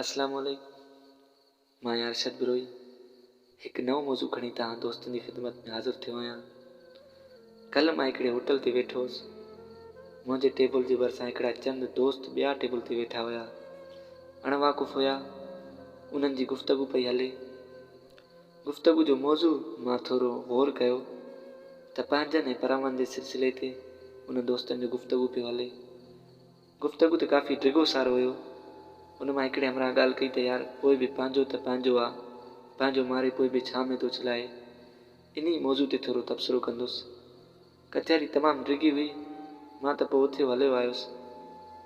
अस्सलाम वालेकुम। मां अरशद बिरोई एक नओं मौजू खणी तव्हां दोस्तनि जी ख़िदमत में हाज़िर थियो आहियां। कल्ह मां हिकिड़े होटल ते वेठो हुउसि। मुंहिंजे टेबल जे भरिसां हिकिड़ा चंद दोस्त ॿिया टेबल ते वेठा हुया। अणवाक़ुफ़ हुया। उन्हनि जी गुफ़्तगू पई हले। गुफ़्तगू जो मौज़ू मां थोरो गौर कयो त पंहिंजनि ऐं परावनि जे सिलसिले ते उन दोस्तनि जो गुफ़्तगू पियो हले। गुफ़्तगू त काफ़ी डिघो सारो हुयो। उन मां हिकिड़े हमरा ॻाल्हि कई त यार पोइ बि पंहिंजो त पंहिंजो आहे, पंहिंजो मारे पोइ बि छा में थो चिलाए। इन मौज़ू ते थोरो तबसरो कंदुसि। कचहरी तमामु डिघी हुई। मां त पोइ उथियो हलियो आयुसि।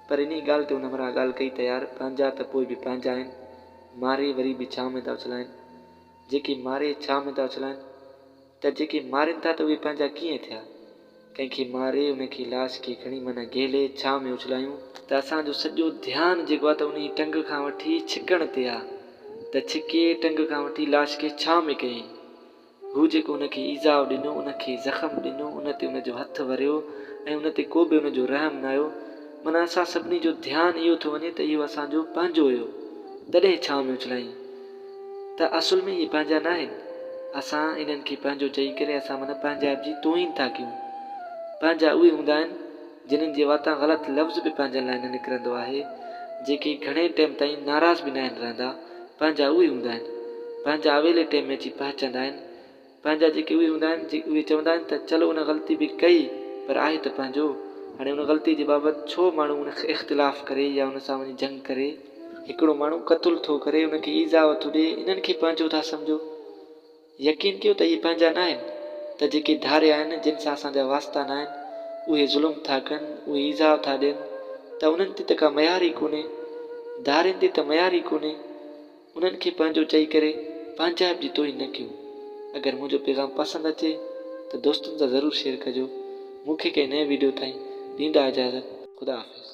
पर इन ॻाल्हि ते हुन हमरा ॻाल्हि कई त यार पंहिंजा त पोइ बि पंहिंजा आहिनि, मारे वरी बि छा में था उछलाइनि। जेके मारे छा में था उछलाइनि त जेके मारनि था त उहे पंहिंजा कीअं थिया। कंहिंखे मारे उनखे लाश खे खणी माना गेले छा में उछलायूं त असांजो सॼो ध्यानु जेको आहे त उन टंग खां वठी छिकण ते आहे त छिके टंग खां वठी लाश खे छा में कयईं। हू जेको उनखे ईज़ाउ ॾिनो, उनखे ज़ख़्म ॾिनो, उन ते उनजो हथु वरियो ऐं उन ते को बि उनजो रहम न आयो। माना असां सभिनी जो ध्यानु इहो थो वञे त इहो असांजो पंहिंजो हुयो, तॾहिं छा में उछलाईं। त असुल में इहे पंहिंजा न आहिनि। असां इन्हनि खे पंहिंजो चई करे असां माना पंहिंजा जी तोहीन था कयूं। पंहिंजा उहे हूंदा आहिनि जिन्हनि जे वाता ग़लति लफ़्ज़ बि पंहिंजनि लाइ न निकिरंदो आहे, जेके घणे टाइम ताईं नाराज़ बि न आहिनि रहंदा, पंहिंजा उहे हूंदा आहिनि। पंहिंजा अवेले टाइम में अची पहुचंदा आहिनि। पंहिंजा जेके उहे हूंदा आहिनि उहे चवंदा आहिनि त चलो उन ग़लती बि कई पर आहे त पंहिंजो। हाणे उन ग़लती जे बाबति छो माण्हू उनखे इख़्तिलाफ़ करे या उन सां वञी जंग करे। हिकिड़ो माण्हू क़तुलु थो करे, उनखे ईज़ाउ थो ॾिए, इन्हनि खे पंहिंजो था सम्झो। यकीन कयो त इहे पंहिंजा न आहिनि। त जेके धारिया आहिनि जिन सां असांजा वास्ता न आहिनि, उहे ज़ुल्म था कनि, उहे ईज़ाउ था ॾियनि, त उन्हनि ते त का मयार ई कोन्हे। धारियुनि ते त मयार ई कोन्हे। उन्हनि खे पंहिंजो चई करे पंहिंजाइप जी तोहीन न कयूं। अगरि मुंहिंजो पैगाम पसंदि अचे त दोस्तनि सां ज़रूरु शेयर कजो। मूंखे कंहिं नए वीडियो ताईं ॾींदा इजाज़त। ख़ुदा हाफ़िज़।